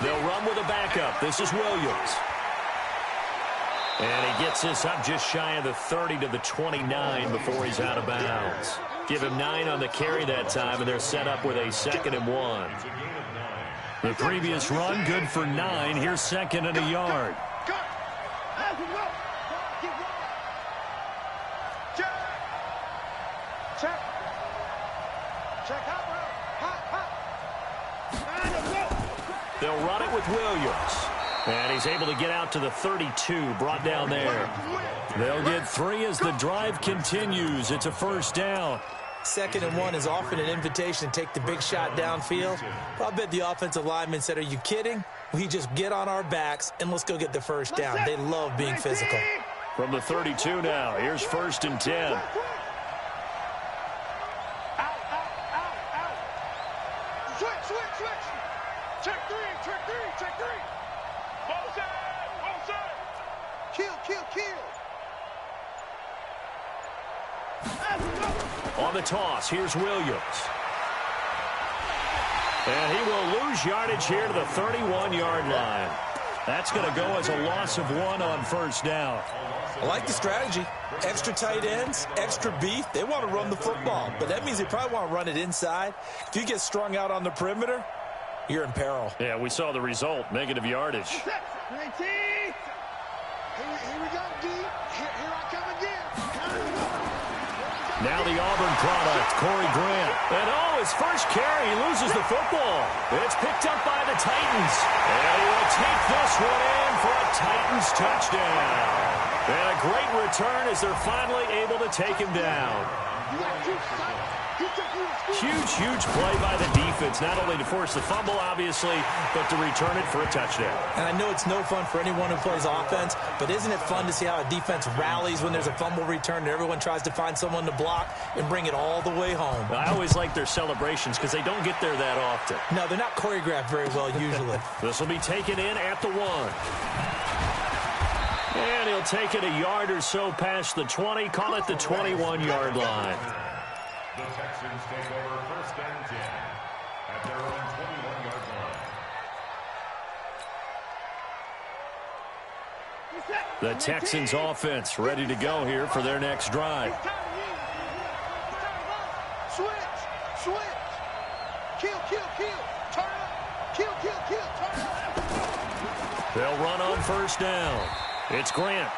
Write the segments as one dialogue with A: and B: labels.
A: They'll run with a backup. This is Williams. And he gets this up just shy of the 30 to the 29 before he's out of bounds. Give him 9 on the carry that time, and they're set up with a 2nd and 1. The previous run, good for 9. Here's 2nd and a yard. They'll run it with Williams. And he's able to get out to the 32, brought down there. They'll get 3 as the drive continues. It's a 1st down.
B: 2nd and 1 is often an invitation to take the big shot downfield. But I bet the offensive lineman said, are you kidding? We just get on our backs and let's go get the 1st down. They love being physical.
A: From the 32 now, here's 1st and 10. On the toss, here's Williams. And he will lose yardage here to the 31-yard line. That's going to go as a loss of 1 on 1st down.
B: I like the strategy. Extra tight ends, extra beef. They want to run the football, but that means they probably want to run it inside. If you get strung out on the perimeter, you're in peril.
A: Yeah, we saw the result, negative yardage.
C: Here we go, D. Here I come again.
A: Now the Auburn product, Corey Grant. And his first carry, he loses the football. It's picked up by the Titans. And he will take this one in for a Titans touchdown. And a great return as they're finally able to take him down. Huge play by the defense, not only to force the fumble, obviously, but to return it for a touchdown.
B: And I know it's no fun for anyone who plays offense, but isn't it fun to see how a defense rallies when there's a fumble return and everyone tries to find someone to block and bring it all the way home?
A: I always like their celebrations because they don't get there that often.
B: No, they're not choreographed very well usually.
A: This will be taken in at the 1. And he'll take it a yard or so past the 20, call it the 21-yard line.
D: The Texans take over 1st and 10 at their own 21-yard line.
A: The Texans offense ready to go here for their next drive.
C: Switch. Kill. Turn up. Kill. Turn up.
A: They'll run on 1st down. It's Grant.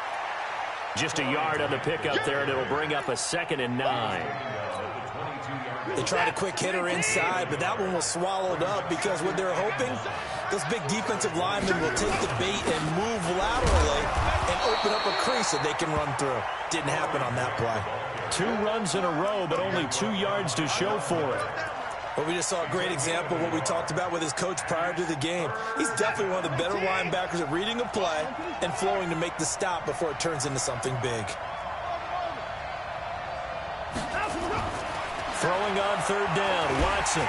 A: Just a yard on the pickup there, and it'll bring up a 2nd and 9.
B: They tried a quick hitter inside, but that one was swallowed up because what they're hoping, those big defensive linemen will take the bait and move laterally and open up a crease that they can run through. Didn't happen on that play.
A: 2 runs in a row, but only 2 yards to show for it.
B: Well, we just saw a great example of what we talked about with his coach prior to the game. He's definitely one of the better linebackers at reading a play and flowing to make the stop before it turns into something big.
A: Throwing on 3rd down, Watson.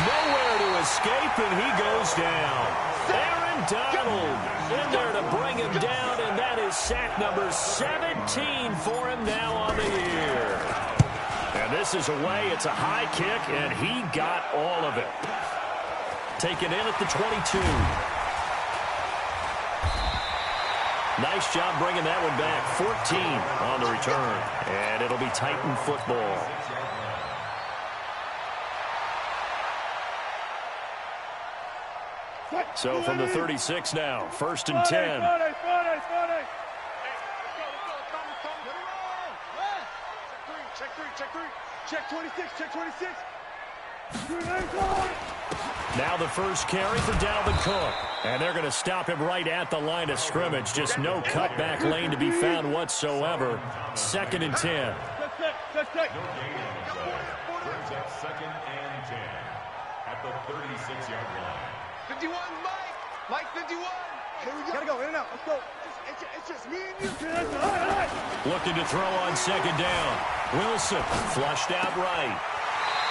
A: Nowhere to escape, and he goes down. Aaron Donald in there to bring him down, and that is sack number 17 for him now on the year. And this is away. It's a high kick, and he got all of it. Taken in at the 22. Nice job bringing that one back. 14 on the return, and it'll be Titan football. So from the 36 now, 1st and 10.
C: Check 26.
A: Now the first carry for Dalvin Cook. And they're going to stop him right at the line of scrimmage. Just no cutback lane to be found whatsoever. 2nd and 10.
D: Brings up 2nd and 10 at the 36-yard line.
C: 51, Mike 51. Here we go. Gotta go, in and out. Let's go. It's just me and you.
A: Looking to throw on 2nd down. Wilson flushed out right.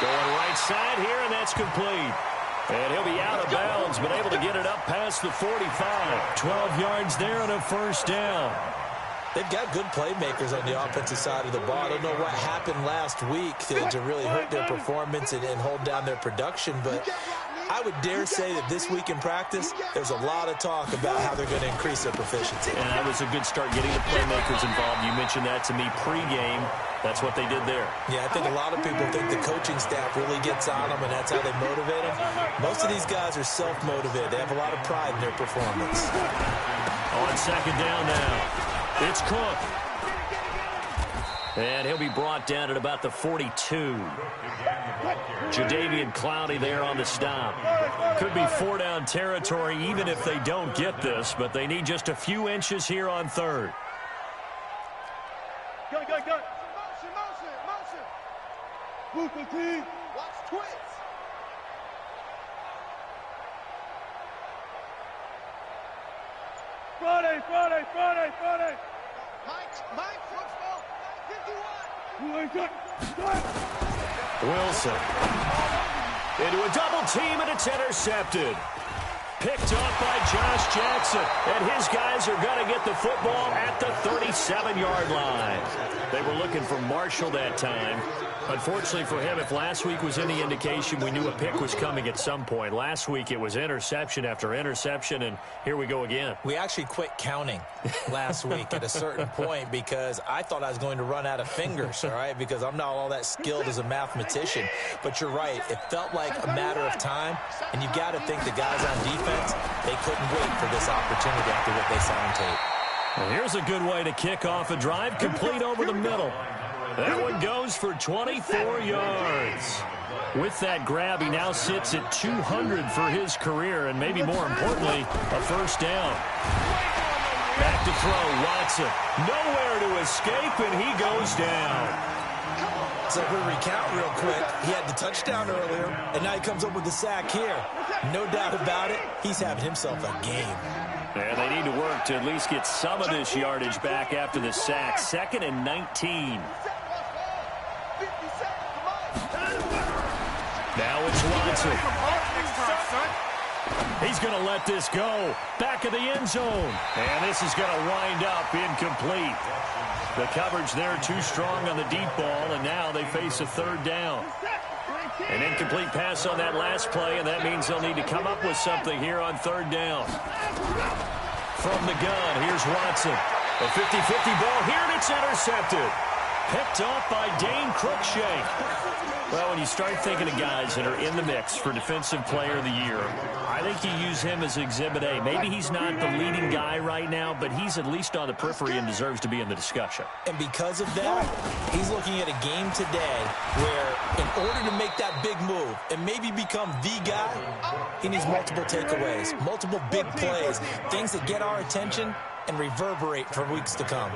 A: Going right side here, and that's complete. And he'll be out of bounds, but able to get it up past the 45. 12 yards there and a 1st down.
B: They've got good playmakers on the offensive side of the ball. I don't know what happened last week to really hurt their performance and hold down their production, but I would dare say that this week in practice, there's a lot of talk about how they're going to increase their proficiency.
A: And that was a good start getting the playmakers involved. You mentioned that to me pregame. That's what they did there.
B: Yeah, I think a lot of people think the coaching staff really gets on them, and that's how they motivate them. Most of these guys are self-motivated. They have a lot of pride in their performance.
A: On second down now. It's Cook. And he'll be brought down at about the 42. Jadeveon Clowney there on the stop. Could be 4-down territory even if they don't get this, but they need just a few inches here on third.
C: Go. Motion. Move the team. Watch twits. Friday. Mike, football, 51.
A: Wilson. Into a double team, and it's intercepted. Picked off by Josh Jackson. And his guys are going to get the football at the 37-yard line. They were looking for Marshall that time. Unfortunately for him, if last week was any indication, we knew a pick was coming at some point. Last week it was interception after interception, and here we go again.
B: We actually quit counting last week at a certain point because I thought I was going to run out of fingers, all right, because I'm not all that skilled as a mathematician. But you're right. It felt like a matter of time, and you've got to think the guys on defense, they couldn't wait for this opportunity after what they saw on tape.
A: Well, here's a good way to kick off a drive, complete over the middle. That one goes for 24 yards. With that grab, he now sits at 200 for his career, and maybe more importantly, a first down. Back to throw, Watson. Nowhere to escape, and he goes down.
B: So if we recount real quick, he had the touchdown earlier, and now he comes up with the sack here. No doubt about it, he's having himself a game.
A: And they need to work to at least get some of this yardage back after the sack. 2nd and 19. Now it's Watson. He's going to let this go. Back of the end zone. And this is going to wind up incomplete. The coverage there too strong on the deep ball, and now they face a third down. An incomplete pass on that last play, and that means they'll need to come up with something here on third down. From the gun, here's Watson. A 50-50 ball here, and it's intercepted. Picked off by Dane Cruikshank. Well, when you start thinking of guys that are in the mix for Defensive Player of the Year, I think you use him as Exhibit A. Maybe he's not the leading guy right now, but he's at least on the periphery and deserves to be in the discussion.
B: And because of that, he's looking at a game today where in order to make that big move and maybe become the guy, he needs multiple takeaways, multiple big plays, things that get our attention and reverberate for weeks to come.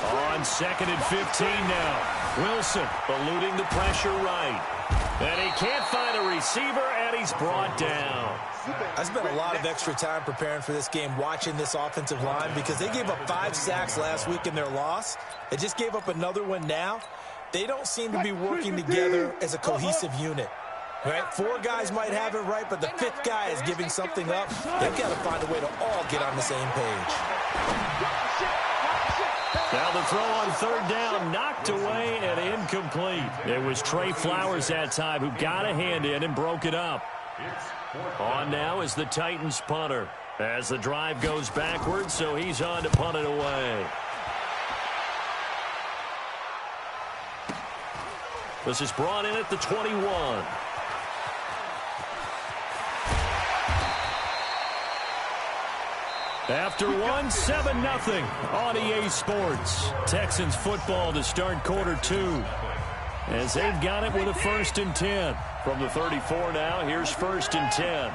A: On 2nd and 15 now. Wilson eluding the pressure right. And he can't find a receiver, and he's brought down.
B: I spent a lot of extra time preparing for this game watching this offensive line because they gave up 5 sacks last week in their loss. They just gave up another one now. They don't seem to be working together as a cohesive unit. Right? 4 guys might have it right, but the 5th guy is giving something up. They've got to find a way to all get on the same page.
A: Now the throw on third down, knocked away and incomplete. It was Trey Flowers that time who got a hand in and broke it up. On now is the Titans punter as the drive goes backwards, so he's on to punt it away. This is brought in at the 21. After 7-0 on EA Sports. Texans football to start quarter 2. As they've got it with a 1st and 10. From the 34 now, here's 1st and 10.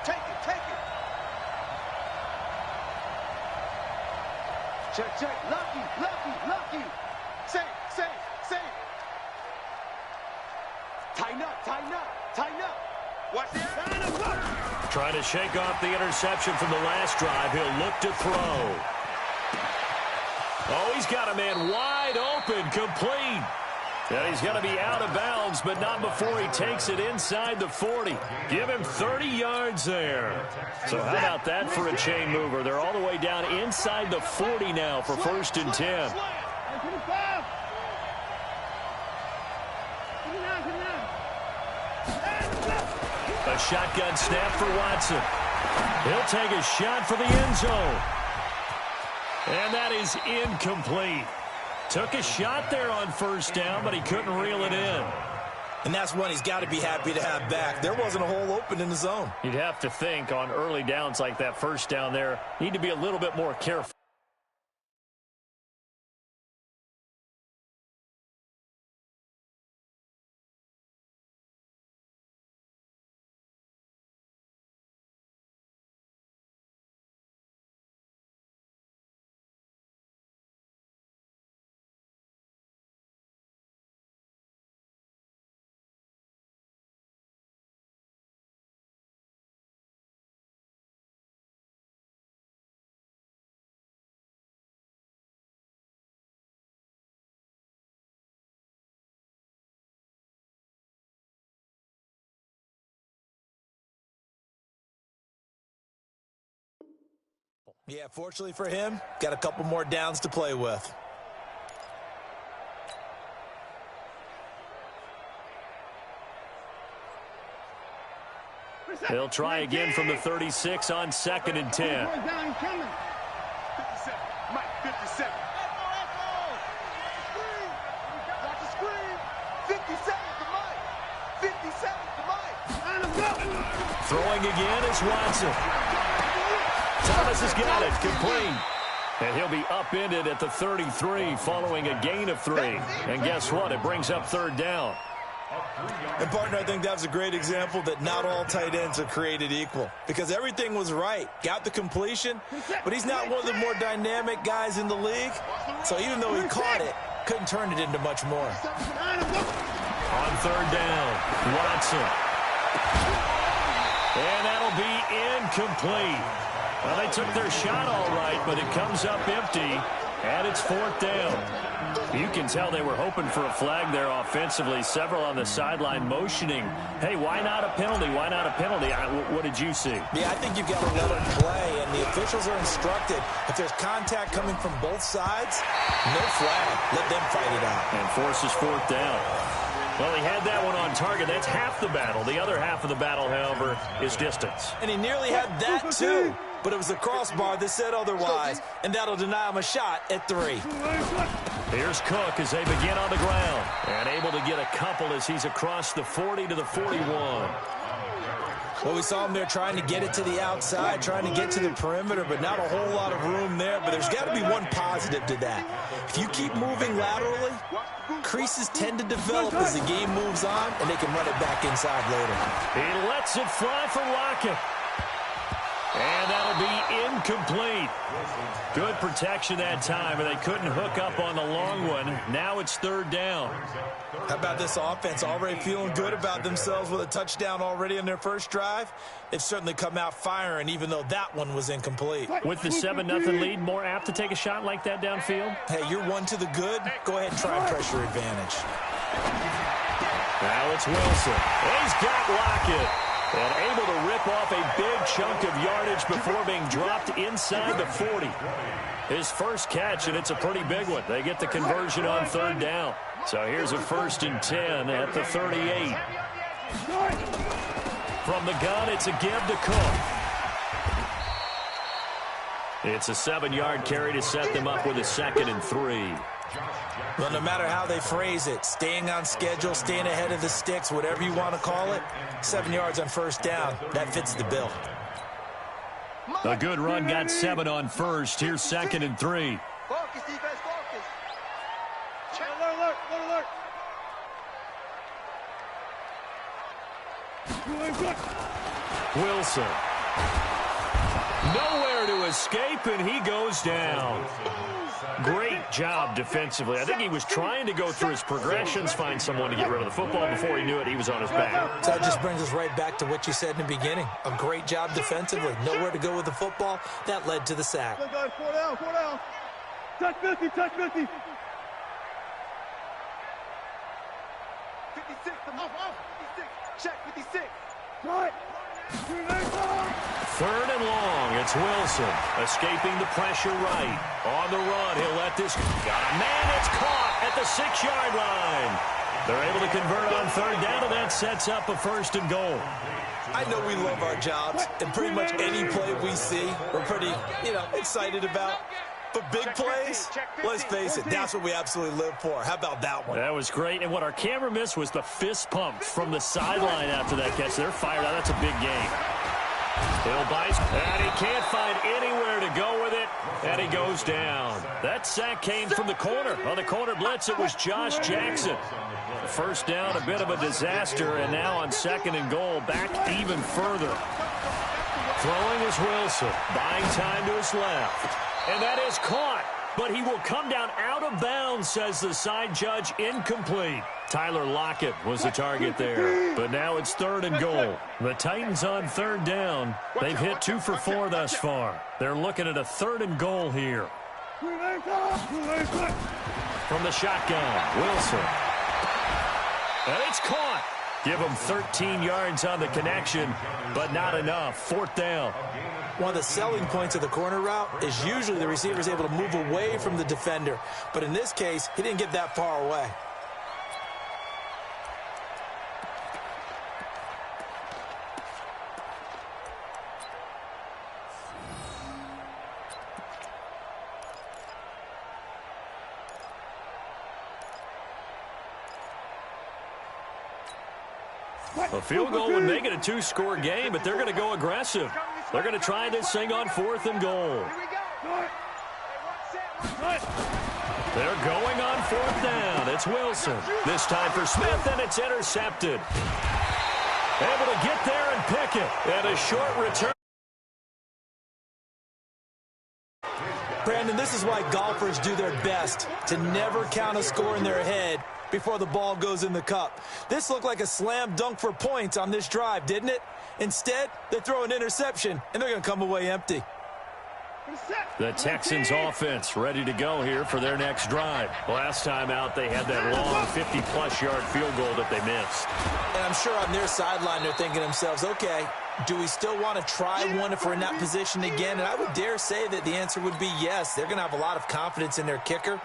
C: Take it. Check. Lucky. Safe. Tighten up. Watch the
A: Trying to shake off the interception from the last drive. He'll look to throw. Oh, he's got a man wide open, complete. Yeah, he's going to be out of bounds, but not before he takes it inside the 40. Give him 30 yards there. So how about that for a chain mover? They're all the way down inside the 40 now for 1st and 10. A shotgun snap for Watson. He'll take a shot for the end zone. And that is incomplete. Took a shot there on 1st down, but he couldn't reel it in.
B: And that's one he's got to be happy to have back. There wasn't a hole open in the zone.
A: You'd have to think on early downs like that 1st down there, need to be a little bit more careful.
B: Yeah, fortunately for him, got a couple more downs to play with.
A: He'll try again from the 36 on 2nd and 10.
C: 57. Mike, 57. Watch the screen. 57 to Mike. 57 to Mike.
A: Throwing again is Watson. Thomas has got it, complete. And he'll be upended at the 33 following a gain of 3. And guess what? It brings up 3rd down.
B: And, partner, I think that was a great example that not all tight ends are created equal. Because everything was right. Got the completion, but he's not one of the more dynamic guys in the league. So even though he caught it, couldn't turn it into much more.
A: On 3rd down, Watson. And that'll be incomplete. Well, they took their shot all right, but it comes up empty, and it's 4th down. You can tell they were hoping for a flag there offensively. Several on the sideline motioning, hey, why not a penalty? Why not a penalty? What did you see?
B: Yeah, I think you've got to let them play, and the officials are instructed, if there's contact coming from both sides, no flag. Let them fight it out.
A: And forces 4th down. Well, he had that one on target. That's half the battle. The other half of the battle, however, is distance.
B: And he nearly had that, too. But it was the crossbar that said otherwise, and that'll deny him a shot at 3.
A: Here's Cook as they begin on the ground. And able to get a couple as he's across the 40 to the 41.
B: Well, we saw him there trying to get it to the outside, trying to get to the perimeter, but not a whole lot of room there. But there's got to be one positive to that. If you keep moving laterally, creases tend to develop as the game moves on, and they can run it back inside later.
A: He lets it fly for Lockett. And that'll be incomplete. Good protection that time, and they couldn't hook up on the long one. Now it's 3rd down.
B: How about this offense already feeling good about themselves with a touchdown already in their first drive? They've certainly come out firing, even though that one was incomplete.
A: With the 7-0 lead, more apt to take a shot like that downfield?
B: Hey, you're one to the good. Go ahead and try and press your advantage.
A: Now it's Wilson. He's got Lockett. And able to rip off a big chunk of yardage before being dropped inside the 40. His first catch, and it's a pretty big one. They get the conversion on 3rd down. So here's a 1st and 10 at the 38. From the gun, it's a give to Cook. It's a 7-yard carry to set them up with a 2nd and 3.
B: Well, no matter how they phrase it, staying on schedule, staying ahead of the sticks, whatever you want to call it, 7 yards on 1st down, that fits the bill.
A: A good run got 7 on 1st. Here's 2nd and 3.
C: Focus, defense, focus. Alert, alert, alert.
A: Wilson. Nowhere to escape, and he goes down. Great job defensively. I think he was trying to go through his progressions, find someone to get rid of the football. Before he knew it, he was on his back.
B: So that just brings us right back to what you said in the beginning. A great job defensively. Nowhere to go with the football. That led to the sack.
C: Good, guys. 4 down, 4 down. Touch 50, touch 50. 56. Off. 56. Check 56.
A: Third and long. It's Wilson escaping the pressure right. On the run, he'll let this. Got a man. It's caught at the 6-yard line. They're able to convert on third down, and that sets up a 1st and goal.
B: I know we love our jobs, and pretty much any play we see, we're pretty, excited about. But big plays, let's face it, that's what we absolutely live for. How about that one?
A: That was great, and what our camera missed was the fist pump from the sideline after that catch. They're fired out. That's a big game. Hill bites, and he can't find anywhere to go with it, and he goes down. That sack came from the corner. On the corner blitz, it was Josh Jackson. First down, a bit of a disaster, and now on 2nd and goal, back even further. Throwing is Wilson, buying time to his left. And that is caught, but he will come down out of bounds, says the side judge, incomplete. Tyler Lockett was the target there, but now it's 3rd and goal. The Titans on 3rd down. They've hit 2 for 4 thus far. They're looking at a 3rd and goal here. From the shotgun, Wilson. And it's caught. Give him 13 yards on the connection, but not enough. 4th down.
B: One of the selling points of the corner route is usually the receiver is able to move away from the defender. But in this case, he didn't get that far away.
A: A field goal would make it a 2-score game, but they're going to go aggressive. They're going to try this thing on 4th and goal. They're going on 4th down. It's Wilson. This time for Smith, and it's intercepted. Able to get there and pick it. And a short return.
B: Brandon, this is why golfers do their best to never count a score in their head before the ball goes in the cup. This looked like a slam dunk for points on this drive, didn't it? Instead, they throw an interception, and they're going to come away empty.
A: The Texans offense ready to go here for their next drive. Last time out, they had that long 50-plus yard field goal that they missed.
B: And I'm sure on their sideline, they're thinking to themselves, okay, do we still want to try one if we're in that position again? And I would dare say that the answer would be yes. They're going to have a lot of confidence in their kicker.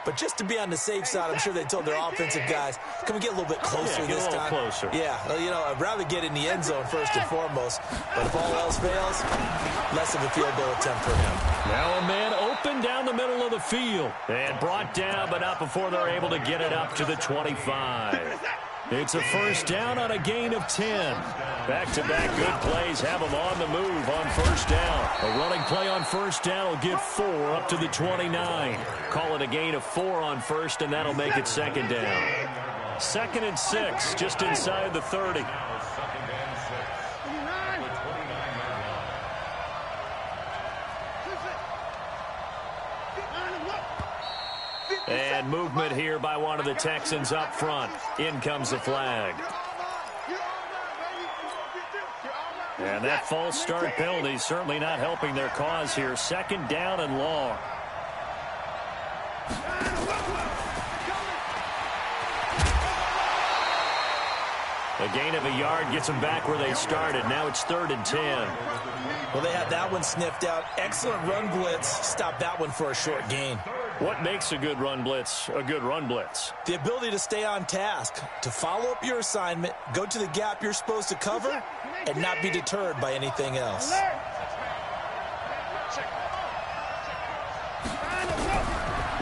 B: But just to be on the safe side, I'm sure they told their offensive guys, can we get a little bit closer this time?
A: Closer.
B: Yeah, I'd rather get in the end zone first and foremost. But if all else fails, less of a field goal attempt for him.
A: Now a man open down the middle of the field. And brought down, but not before they're able to get it up to the 25. It's a 1st down on a gain of 10. Back-to-back good plays have them on the move on 1st down. A running play on 1st down will give 4 up to the 29. Call it a gain of 4 on 1st, and that'll make it 2nd down. 2nd and 6, just inside the 30. And movement here by one of the Texans up front. In comes the flag. And that false start penalty certainly not helping their cause here. 2nd down and long. A gain of a yard gets them back where they started. Now it's 3rd and 10.
B: Well, they had that one sniffed out. Excellent run blitz. Stop that one for a short gain.
A: What makes a good run blitz a good run blitz?
B: The ability to stay on task, to follow up your assignment, go to the gap you're supposed to cover, and not be deterred by anything else.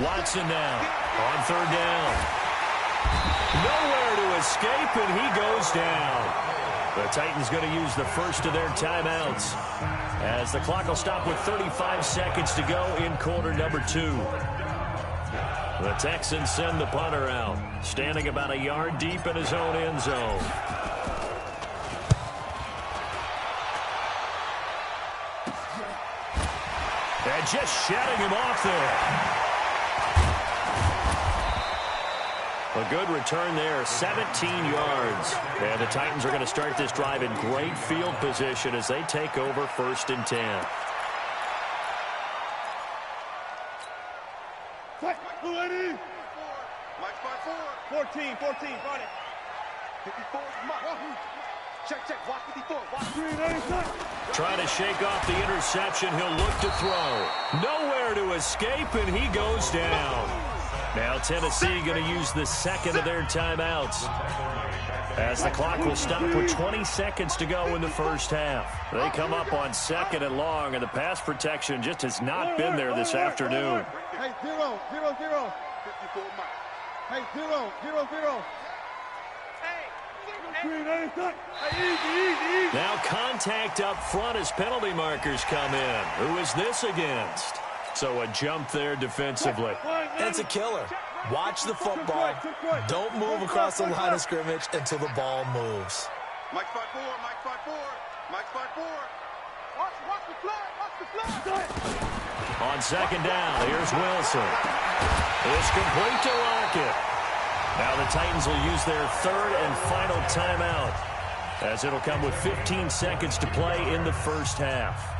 A: Watson now on 3rd down. Nowhere to escape, and he goes down. The Titans going to use the first of their timeouts as the clock will stop with 35 seconds to go in quarter number 2. The Texans send the punter out, standing about a yard deep in his own end zone. And just shutting him off there. A good return there, 17 yards. And the Titans are going to start this drive in great field position as they take over 1st and 10.
C: Mike 14, brought it. 54, Mike. Check. Watch 54. Watch.
A: Trying to shake off the interception. He'll look to throw. Nowhere to escape, and he goes down. Now Tennessee going to use the second of their timeouts, as the clock will stop with 20 seconds to go in the first half. They come up on 2nd and long, and the pass protection just has not been there this afternoon.
C: Hey, 0. 54, Mike. Hey, 0.
A: Now contact up front as penalty markers come in. Who is this against? So a jump there defensively.
B: And it's a killer. Watch the football. Don't move across the line of scrimmage until the ball moves.
C: Mike 5-4. Mike 5-4. Watch the flag.
A: On 2nd down, here's Wilson. It's complete to Lockett. Now the Titans will use their 3rd and final timeout, as it'll come with 15 seconds to play in the first half.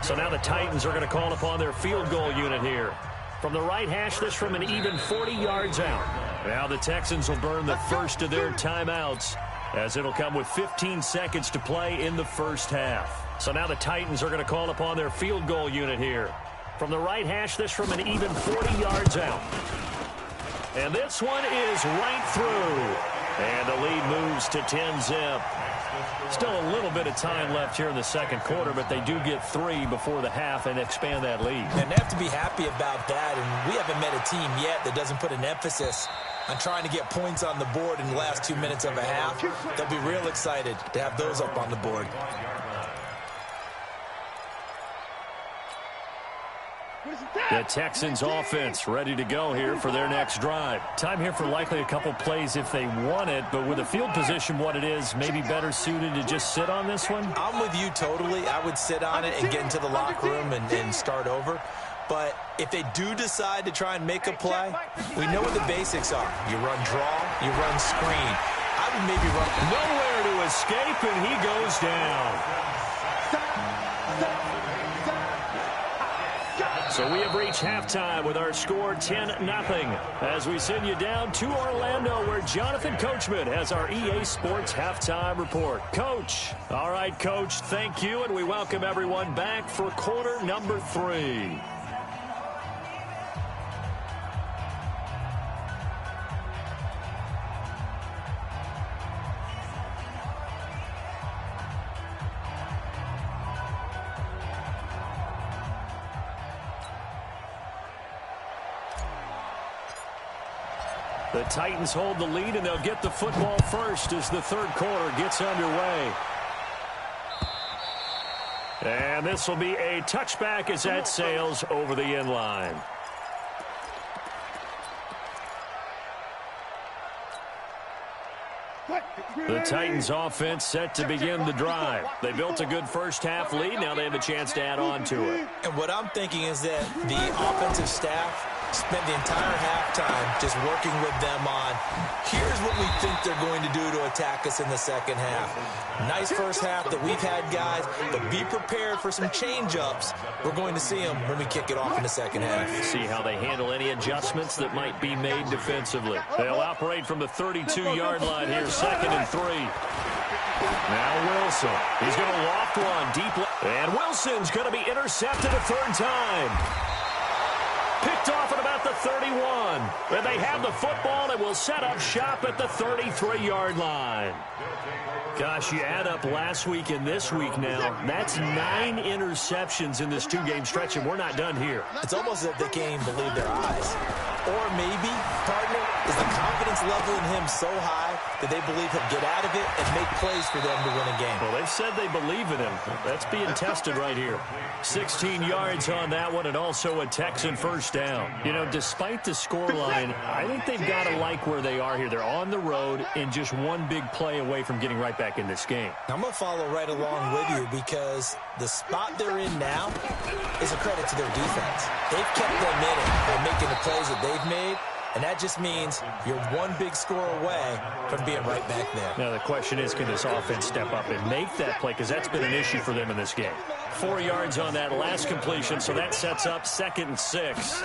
A: So now the Titans are going to call upon their field goal unit here. From the right hash, this from an even 40 yards out. Now the Texans will burn the first of their timeouts, as it'll come with 15 seconds to play in the first half. So now the Titans are going to call upon their field goal unit here. From the right hash, this from an even 40 yards out. And this one is right through. And the lead moves to 10-zip. Still a little bit of time left here in the second quarter, but they do get 3 before the half and expand that lead.
B: And they have to be happy about that, and we haven't met a team yet that doesn't put an emphasis on trying to get points on the board in the last 2 minutes of a half. They'll be real excited to have those up on the board.
A: The Texans offense ready to go here for their next drive. Time here for likely a couple plays if they want it, but with the field position what it is, maybe better suited to just sit on this one?
B: I'm with you totally. I would sit on it and get into the locker room and start over. But if they do decide to try and make a play, we know what the basics are. You run draw, you run screen. I would maybe run.
A: Nowhere to escape, and he goes down. So we have reached halftime with our score 10-0 as we send you down to Orlando, where Jonathan Coachman has our EA Sports halftime report. Coach. All right, Coach, thank you, and we welcome everyone back for quarter number 3. The Titans hold the lead, and they'll get the football first as the third quarter gets underway. And this will be a touchback as that sails over the end line. The Titans offense set to begin the drive. They built a good first half lead. Now they have a chance to add on to it.
B: And what I'm thinking is that the offensive staff spent the entire halftime just working with them on, here's what we think they're going to do to attack us in the second half. Nice first half that we've had, guys, but be prepared for some change-ups. We're going to see them when we kick it off in the second half.
A: See how they handle any adjustments that might be made defensively. They'll operate from the 32-yard line here, 2nd and 3. Now Wilson. He's going to loft one deep. And Wilson's going to be intercepted a third time. Picked off at about the 31. And they have the football and will set up shop at the 33-yard line. Gosh, you add up last week and this week now. That's 9 interceptions in this 2-game stretch, and we're not done here.
B: It's almost as if they can't even believe their eyes. Or maybe, partner, is the confidence level in him so high that they believe he'll get out of it and make plays for them to win a game.
A: Well, they've said they believe in him. That's being tested right here. 16 yards on that one, and also a Texan first down. You know, despite the scoreline, I think they've got to like where they are here. They're on the road and just one big play away from getting right back in this game.
B: I'm going to follow right along with you because the spot they're in now is a credit to their defense. They've kept them in it by making the plays that they've made, and that just means you're one big score away from being right back there.
A: Now the question is, can this offense step up and make that play? Because that's been an issue for them in this game. 4 yards on that last completion, so that sets up 2nd and 6.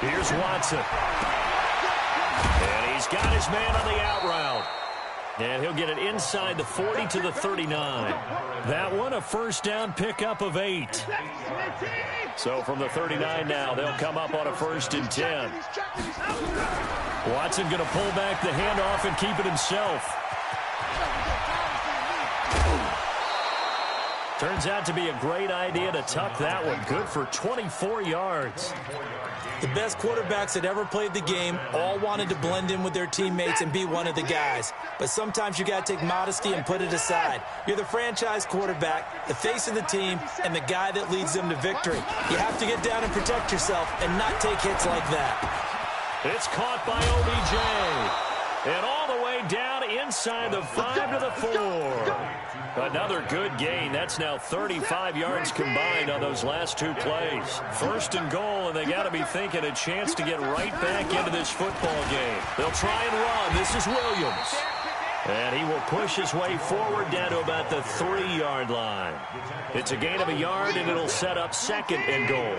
A: Here's Watson. And he's got his man on the out route. And he'll get it inside the 40 to the 39. That one, a first down pickup of 8. So from the 39 now, they'll come up on a 1st and 10. Watson going to pull back the handoff and keep it himself. Turns out to be a great idea to tuck that one. Good for 24 yards.
B: The best quarterbacks that ever played the game all wanted to blend in with their teammates and be one of the guys. But sometimes you got to take modesty and put it aside. You're the franchise quarterback, the face of the team, and the guy that leads them to victory. You have to get down and protect yourself and not take hits like that.
A: It's caught by OBJ. And all the way down inside the 5 to the 4. Another good gain. That's now 35 yards combined on those last 2 plays. 1st and goal, and they got to be thinking a chance to get right back into this football game. They'll try and run. This is Williams. And he will push his way forward down to about the 3-yard line. It's a gain of a yard, and it'll set up 2nd and goal.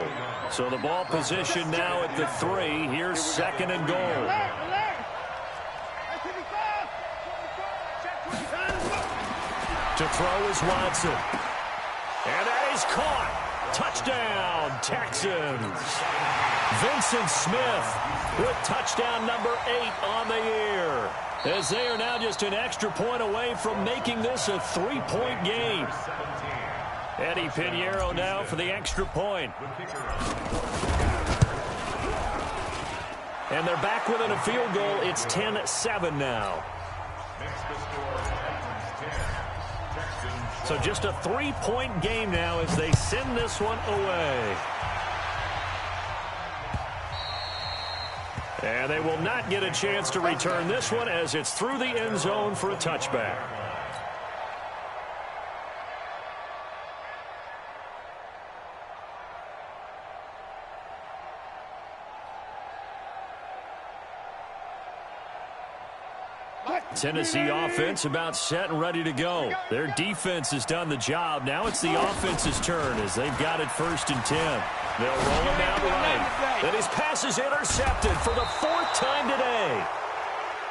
A: So the ball position now at the 3. Here's 2nd and goal. To throw is Watson. And that is caught. Touchdown, Texans. Vincent Smith with touchdown number 8 on the year. As they are now just an extra point away from making this a 3-point game. Eddie Pinheiro now for the extra point. And they're back within a field goal. It's 10-7 now. So just a 3-point game now as they send this one away. And they will not get a chance to return this one as it's through the end zone for a touchback. Tennessee offense about set and ready to go. Their defense has done the job. Now it's the offense's turn as they've got it 1st and 10. They'll roll him out right. And his pass is intercepted for the 4th time today.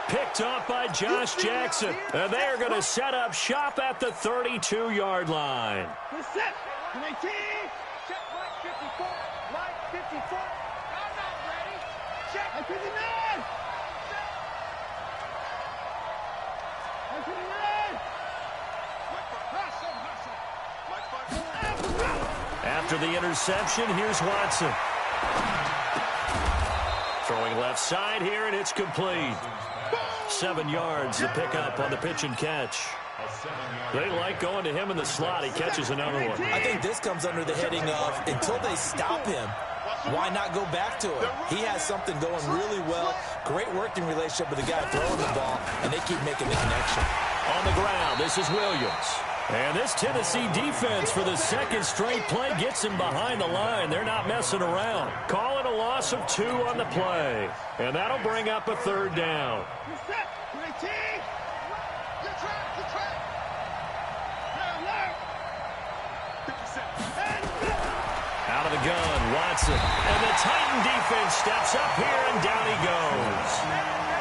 A: Picked off by Josh Jackson. And they are going to set up shop at the 32-yard line.
C: Check right 54. Right 54. I'm not ready. Check at 59.
A: After the interception, here's Watson. Throwing left side here, and it's complete. 7 yards to pick up on the pitch and catch. They like going to him in the slot. He catches another one.
B: I think this comes under the heading of until they stop him, why not go back to him? He has something going really well. Great working relationship with the guy throwing the ball, and they keep making the connection.
A: On the ground, this is Williams. And this Tennessee defense for the 2nd straight play gets him behind the line. They're not messing around. Call it a loss of 2 on the play. And that'll bring up a 3rd down. Out of the gun, Watson. And the Titan defense steps up here, and down he goes.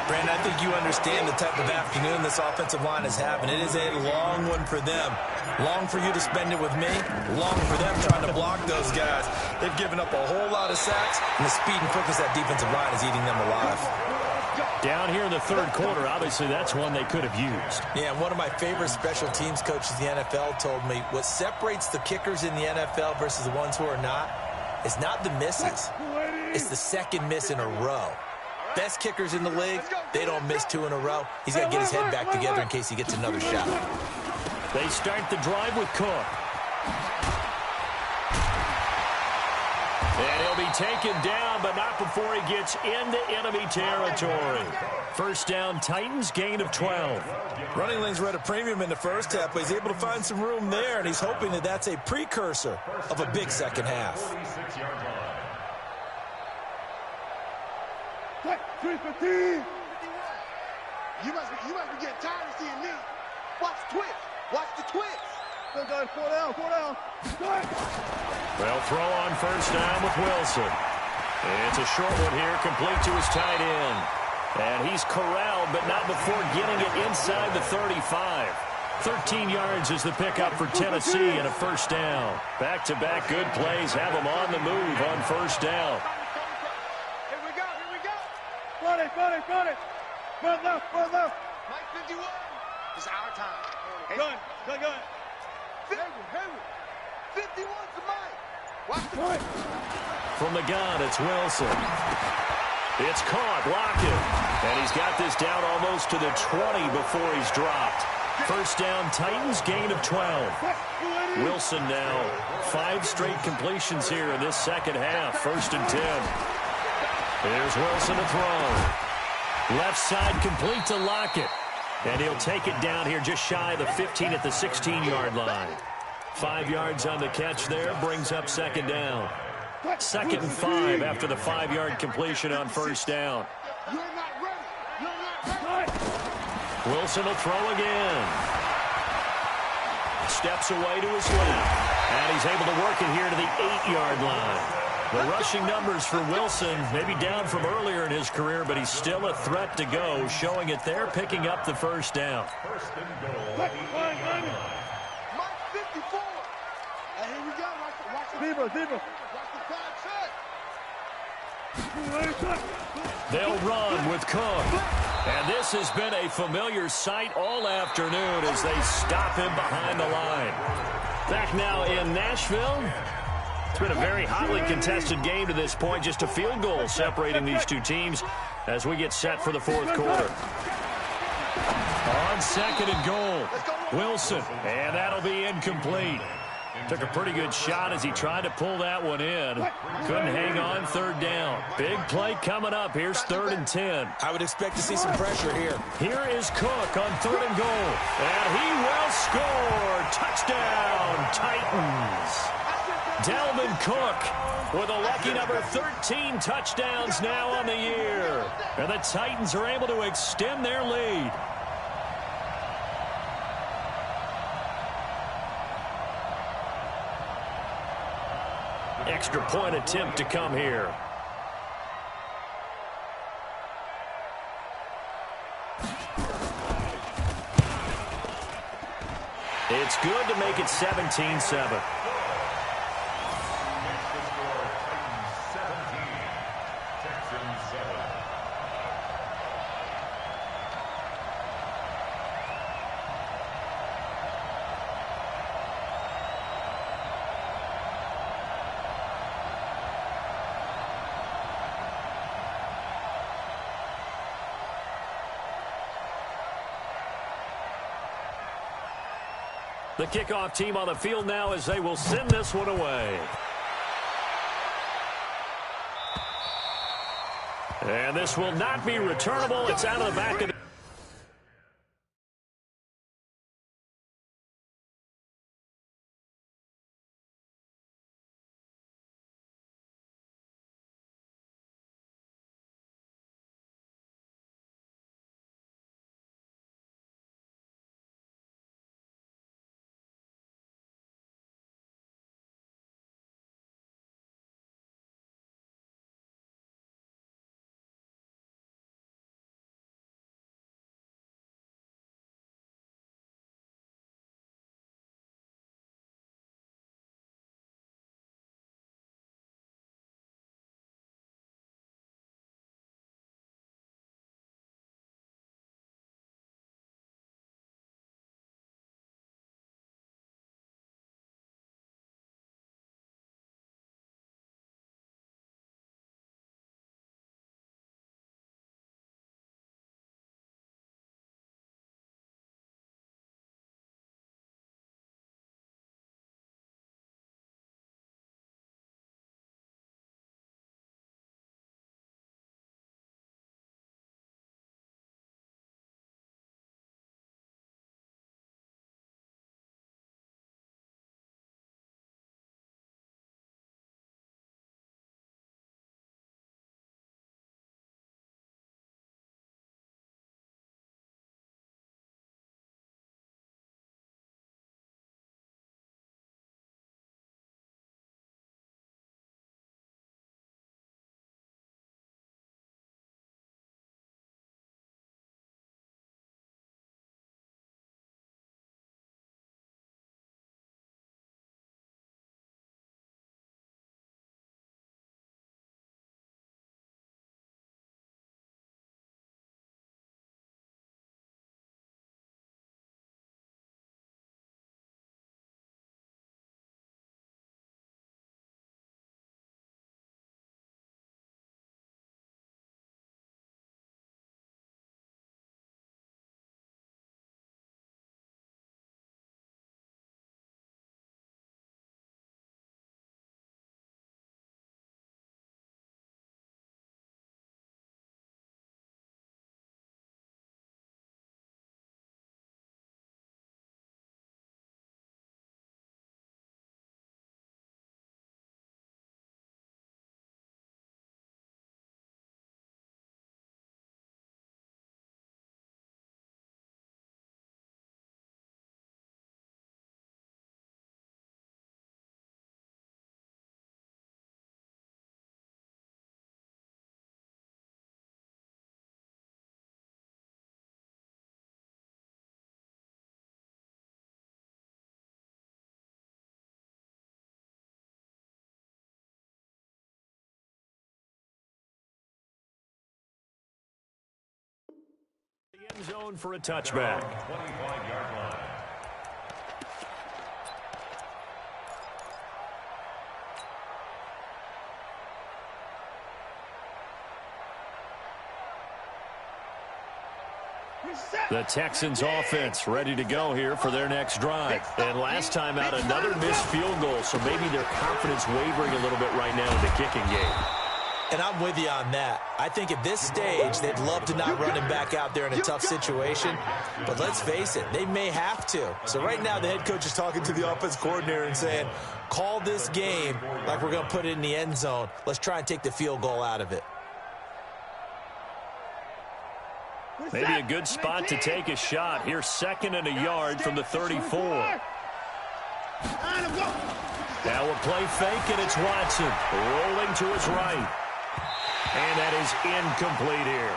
B: Brandon, I think you understand the type of afternoon this offensive line is having. It is a long one for them. Long for you to spend it with me. Long for them trying to block those guys. They've given up a whole lot of sacks, and the speed and quickness of that defensive line is eating them alive.
A: Down here in the 3rd quarter, obviously that's one they could have used.
B: Yeah, and one of my favorite special teams coaches in the NFL told me what separates the kickers in the NFL versus the ones who are not is not the misses. It's the 2nd miss in a row. Best kickers in the league, they don't miss 2 in a row. He's got to get his head back together in case he gets another shot.
A: They start the drive with Cook. And he'll be taken down, but not before he gets into enemy territory. 1st down, Titans, gain of 12.
B: Running lanes were at a premium in the 1st half, but he's able to find some room there, and he's hoping that that's a precursor of a big 2nd half.
C: 315. You must be getting tired of seeing me. Watch the twist. Watch the twist. Go, guys, 4 down, 4 down.
A: They'll throw on 1st down with Wilson. It's a short one here, complete to his tight end. And he's corralled, but not before getting it inside the 35. 13 yards is the pickup for Tennessee and a first down. Back-to-back good plays have them on the move on first down.
C: Here we go. Front it. Front left. Mike 51. It's our time. Gun. 51's the Mike. Watch the point.
A: From the gun, it's Wilson. It's caught, Lockett. And he's got this down almost to the 20 before he's dropped. First down, Titans, gain of 12. Wilson now, 5 straight completions here in this second half. First and 10. Here's Wilson to throw. Left side complete to Lockett. And he'll take it down here just shy of the 15 at the 16-yard line. 5 yards on the catch there, brings up second down. Second and 5 after the 5-yard completion on first down.
C: You're not ready.
A: Wilson will throw again. Steps away to his left. And he's able to work it here to the 8-yard line. The rushing numbers for Wilson, maybe down from earlier in his career, but he's still a threat to go, showing it there, picking up the first down.
D: First and goal.
C: Mike 54. And here we go. Watch the
A: They'll run with Cook. And this has been a familiar sight all afternoon as they stop him behind the line. Back now in Nashville. It's been a very hotly contested game to this point. Just a field goal separating these two teams as we get set for the fourth quarter. On second and goal, Wilson. And that'll be incomplete. Took a pretty good shot as he tried to pull that one in. Couldn't hang on third down. Big play coming up. Here's third and 10.
B: I would expect to see some pressure here.
A: Here is Cook on third and goal. And he will score. Touchdown, Titans. Dalvin Cook with a lucky number 13 touchdowns now on the year. And the Titans are able to extend their lead. Extra point attempt to come here. It's good to make it 17-7. The kickoff team on the field now as they will send this one away. And this will not be returnable. It's out of the back of the Zone for a touchback.
D: 25-yard line.
A: The Texans offense ready to go here for their next drive. And last time out, another missed field goal, so maybe their confidence wavering a little bit right now in the kicking game.
B: And I'm with you on that. I think at this stage, they'd love to not run him back out there in a tough situation. But let's face it, they may have to. So right now, the head coach is talking to the offense coordinator and saying, call this game like we're going to put it in the end zone. Let's try and take the field goal out of it.
A: Maybe a good spot to take a shot. Here's 2nd and a yard from the 34. Now a play fake, and it's Watson rolling to his right. And that is incomplete here.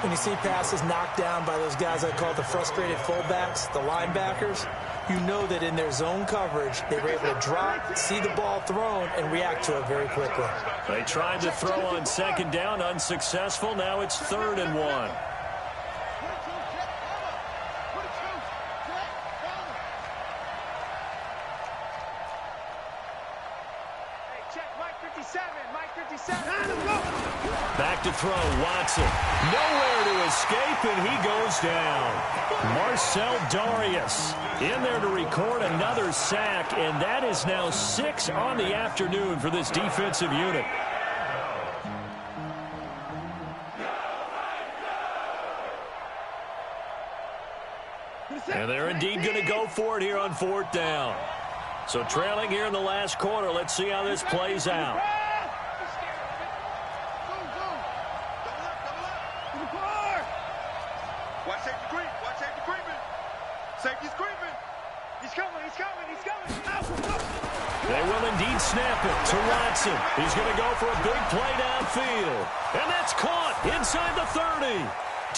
B: When you see passes knocked down by those guys I call the frustrated fullbacks, the linebackers, you know that in their zone coverage, they were able to drop, see the ball thrown, and react to it very quickly.
A: They tried to throw on 2nd down, unsuccessful. Now it's 3rd and 1. Back to throw, Watson. Nowhere to escape, and he goes down. Marcel Darius in there to record another sack, and that is now 6 on the afternoon for this defensive unit. And they're indeed going to go for it here on 4th down. So trailing here in the last quarter, let's see how this plays out.
C: Watch safety creep. Watch safety creeping. Safety's creeping. He's coming. He's coming. He's coming.
A: They will indeed snap it to Watson. He's going to go for a big play downfield. And that's caught inside the 30.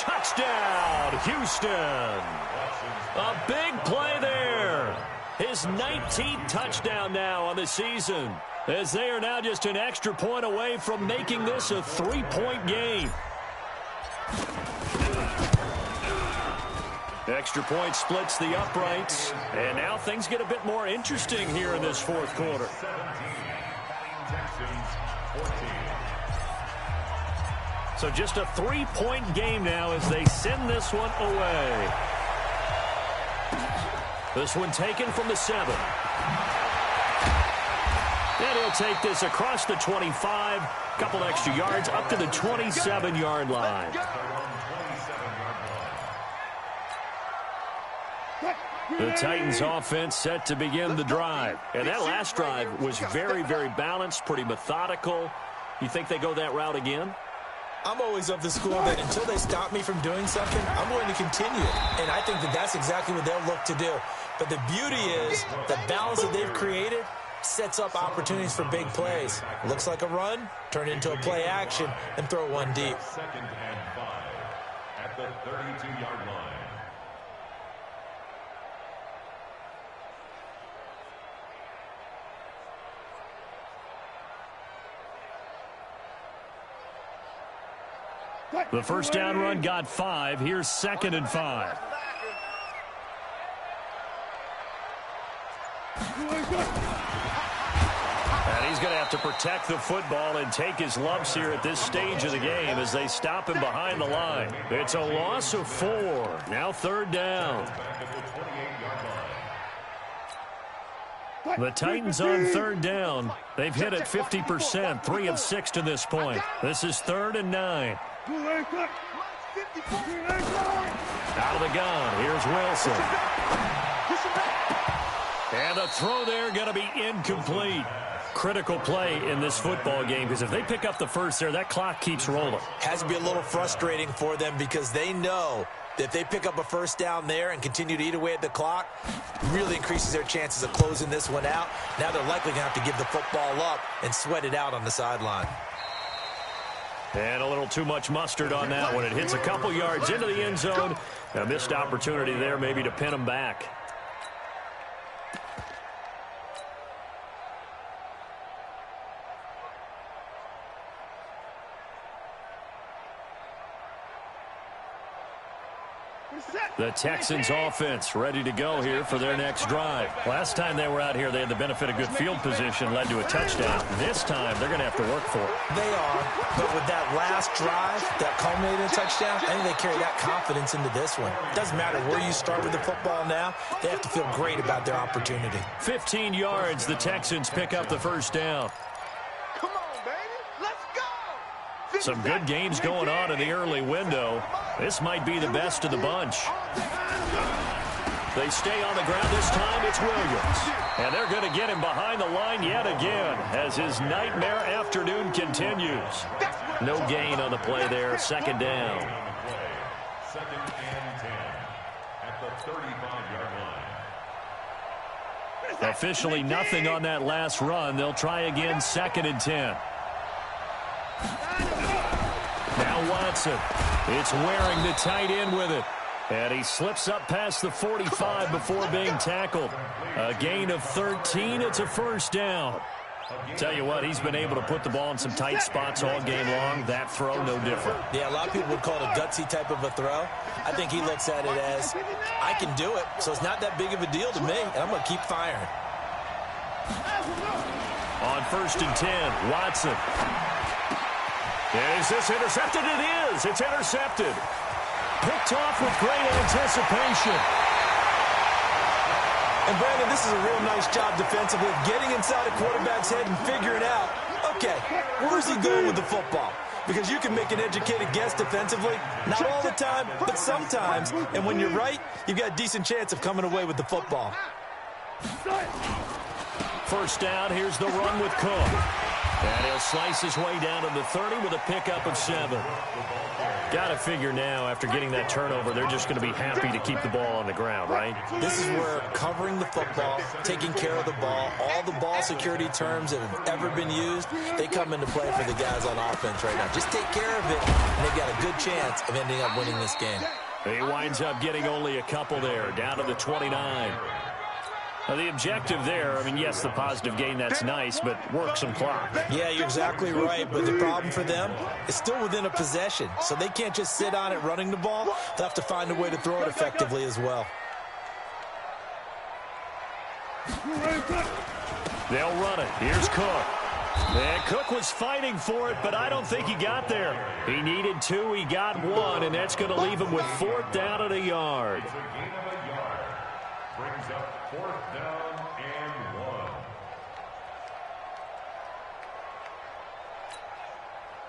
A: Touchdown, Houston. A big play there. His 19th touchdown now on the season, as they are now just an extra point away from making this a 3-point game. Extra point splits the uprights, and now things get a bit more interesting here in this 4th quarter.
D: 17. Texans 14.
A: So just a 3-point game now as they send this one away. This one taken from the 7. And he'll take this across the 25, couple extra yards up to the 27-yard line. The Titans offense set to begin the drive. And that last drive was very, very balanced, pretty methodical. You think they go that route again?
B: I'm always of the school that until they stop me from doing something, I'm going to continue it. And I think that that's exactly what they'll look to do. But the beauty is the balance that they've created sets up opportunities for big plays. Looks like a run, turn into a play action, and throw one deep.
D: 2nd and 5 at the 32-yard line.
A: The first down run got 5. Here's 2nd and 5. And he's going to have to protect the football and take his lumps here at this stage of the game as they stop him behind the line. It's a loss of 4. Now 3rd down. The Titans on 3rd down. They've hit it 50%, 3 of 6 to this point. This is 3rd and 9. Out of the gun. Here's Wilson. And the throw there going to be incomplete. Critical play in this football game because if they pick up the first there, that clock keeps rolling.
B: Has to be a little frustrating for them because they know that if they pick up a first down there and continue to eat away at the clock, really increases their chances of closing this one out. Now they're likely going to have to give the football up and sweat it out on the sideline.
A: And a little too much mustard on that one. It hits a couple yards into the end zone. A missed opportunity there maybe to pin them back. The Texans offense ready to go here for their next drive. Last time they were out here, they had the benefit of good field position, led to a touchdown. This time, they're going to have to work for it.
B: They are, but with that last drive that culminated in a touchdown, I think they carry that confidence into this one. It doesn't matter where you start with the football now. They have to feel great about their opportunity.
A: 15 yards, the Texans pick up the first down.
C: Come on, baby. Let's go.
A: Some good games going on in the early window. This might be the best of the bunch. They stay on the ground this time. It's Williams. And they're going to get him behind the line yet again as his nightmare afternoon continues. No gain on the play there. Second down.
D: Second and 10 at the 35-yard line.
A: Officially nothing on that last run. They'll try again, second and 10. Now Watson. It's wearing the tight end with it. And he slips up past the 45 before being tackled. A gain of 13. It's a first down. Tell you what, he's been able to put the ball in some tight spots all game long. That throw, no different.
B: Yeah, a lot of people would call it a gutsy type of a throw. I think he looks at it as, I can do it, so it's not that big of a deal to me, and I'm going to keep firing.
A: On first and 10, Watson. Is this intercepted? It is. It's intercepted. Picked off with great anticipation.
B: And, Brandon, this is a real nice job defensively of getting inside a quarterback's head and figuring out, okay, where's he going with the football? Because you can make an educated guess defensively, not all the time, but sometimes. And when you're right, you've got a decent chance of coming away with the football.
A: First down, here's the run with Cook. And he'll slice his way down to the 30 with a pickup of 7. Got to figure now, after getting that turnover, they're just going to be happy to keep the ball on the ground, right?
B: This is where covering the football, taking care of the ball, all the ball security terms that have ever been used, they come into play for the guys on offense right now. Just take care of it, and they've got a good chance of ending up winning this game.
A: He winds up getting only a couple there, down to the 29. Now, the objective there, I mean, yes, the positive gain, that's nice, but work some clock.
B: Yeah, you're exactly right, but the problem for them is still within a possession, so they can't just sit on it running the ball. They'll have to find a way to throw it effectively as well.
A: They'll run it. Here's Cook. And Cook was fighting for it, but I don't think he got there. He needed 2, he got 1, and that's going to leave him with 4th down at a yard.
D: Brings up 4th down and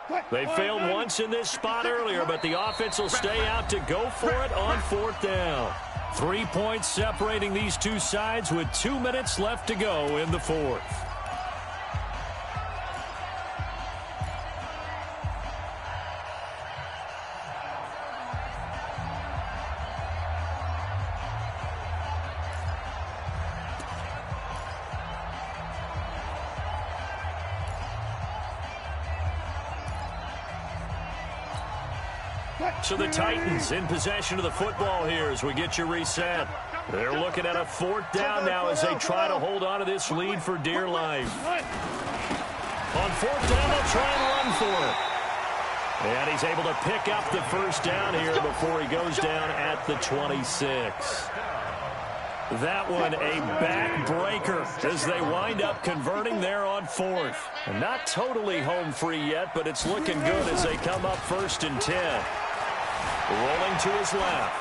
D: 1.
A: They failed once in this spot earlier, but the offense will stay out to go for it on 4th down. 3 points separating these two sides with 2 minutes left to go in the 4th. So the Titans in possession of the football here as we get you reset. They're looking at a 4th down now as they try to hold on to this lead for dear life. On 4th down, they'll try and run for it. And he's able to pick up the first down here before he goes down at the 26. That one a backbreaker as they wind up converting there on 4th. And not totally home free yet, but it's looking good as they come up 1st and 10. Rolling to his left.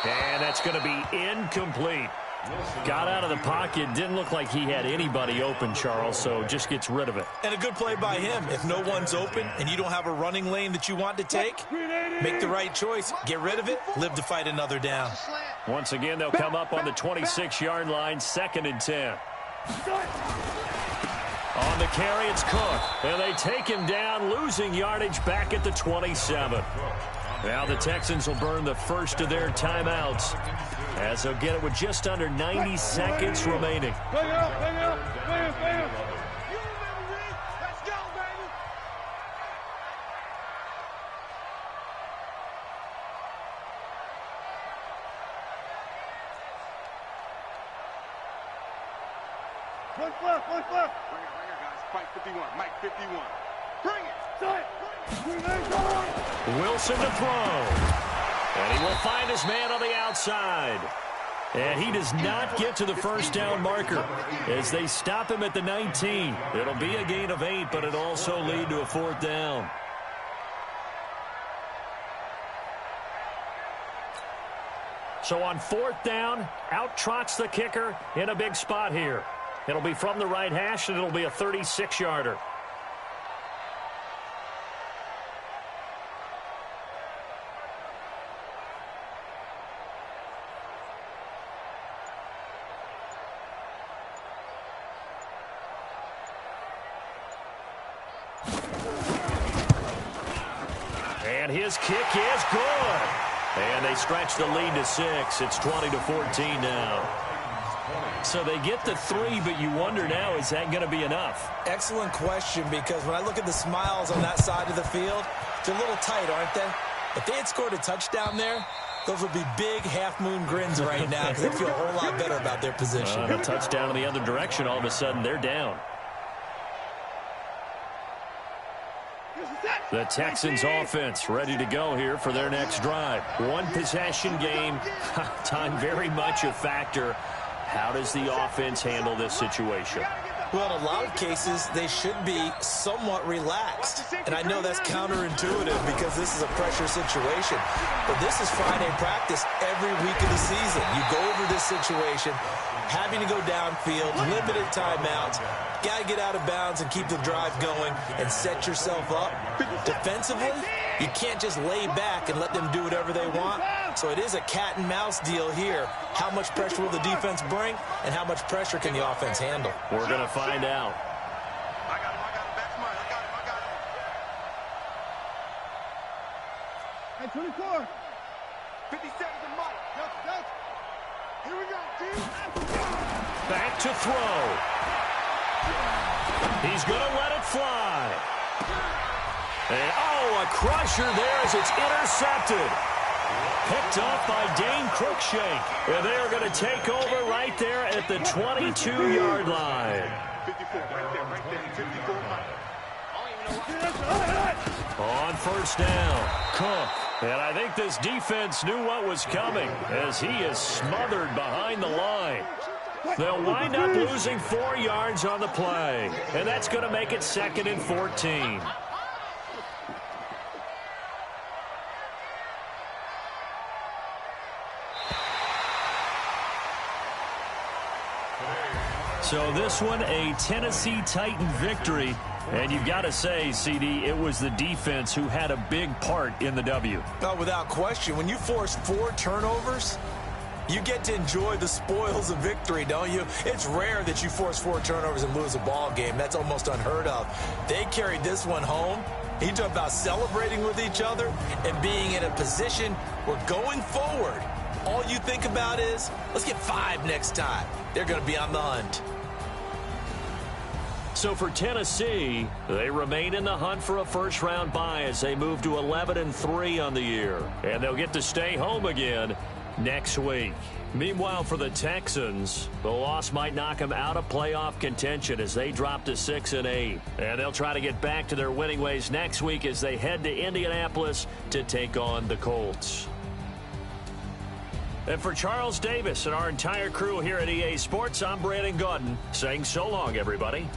A: And that's going to be incomplete. Got out of the pocket. Didn't look like he had anybody open, Charles, so just gets rid of it.
B: And a good play by him. If no one's open and you don't have a running lane that you want to take, make the right choice. Get rid of it. Live to fight another down.
A: Once again, they'll come up on the 26-yard line, 2nd and 10. On the carry, it's Cook. And they take him down, losing yardage back at the 27. Now the Texans will burn the first of their timeouts as they'll get it with just under 90 seconds remaining.
C: One fluff. Bring it, guys. Fight 51. Mike 51. Bring it.
A: Wilson to throw. And he will find his man on the outside. And he does not get to the first down marker as they stop him at the 19. It'll be a gain of 8, but it'll also lead to a 4th down. So on 4th down, out trots the kicker in a big spot here. It'll be from the right hash, and it'll be a 36-yarder. And his kick is good. And they stretch the lead to 6. It's 20-14 now. So they get the 3, but you wonder now, is that going to be enough?
B: Excellent question, because when I look at the smiles on that side of the field, they're a little tight, aren't they? If they had scored a touchdown there, those would be big half-moon grins right now because they feel a whole lot better about their position.
A: A touchdown in the other direction, all of a sudden they're down. The Texans offense ready to go here for their next drive. One possession game, time very much a factor. How does the offense handle this situation?
B: Well, in a lot of cases, they should be somewhat relaxed. And I know that's counterintuitive because this is a pressure situation. But this is Friday practice every week of the season. You go over this situation, having to go downfield, limited timeouts, got to get out of bounds and keep the drive going and set yourself up. Defensively, you can't just lay back and let them do whatever they want. So it is a cat and mouse deal here. How much pressure will the defense bring, and how much pressure can the offense handle?
A: We're going to find out.
C: I got him. Back smart. I got him. Hey, 24. 57 to Mike. Go. Here we go, team.
A: Back to throw. He's going to let it fly. And, a crusher there as it's intercepted. Picked off by Dane Cruikshank. And they are going to take over right there at the 22-yard line.
C: 54, right there, 54.
A: On first down, Cook. And I think this defense knew what was coming as he is smothered behind the line. They'll wind up losing 4 yards on the play. And that's going to make it 2nd and 14. So this one, a Tennessee Titan victory. And you've got to say, CD, it was the defense who had a big part in the W.
B: No, without question. When you force 4 turnovers, you get to enjoy the spoils of victory, don't you? It's rare that you force 4 turnovers and lose a ball game. That's almost unheard of. They carried this one home. You talk about celebrating with each other and being in a position where going forward, all you think about is, let's get 5 next time. They're going to be on the hunt.
A: So for Tennessee, they remain in the hunt for a first-round bye as they move to 11-3 on the year. And they'll get to stay home again next week. Meanwhile, for the Texans, the loss might knock them out of playoff contention as they drop to 6-8. And they'll try to get back to their winning ways next week as they head to Indianapolis to take on the Colts. And for Charles Davis and our entire crew here at EA Sports, I'm Brandon Gaudin saying so long, everybody.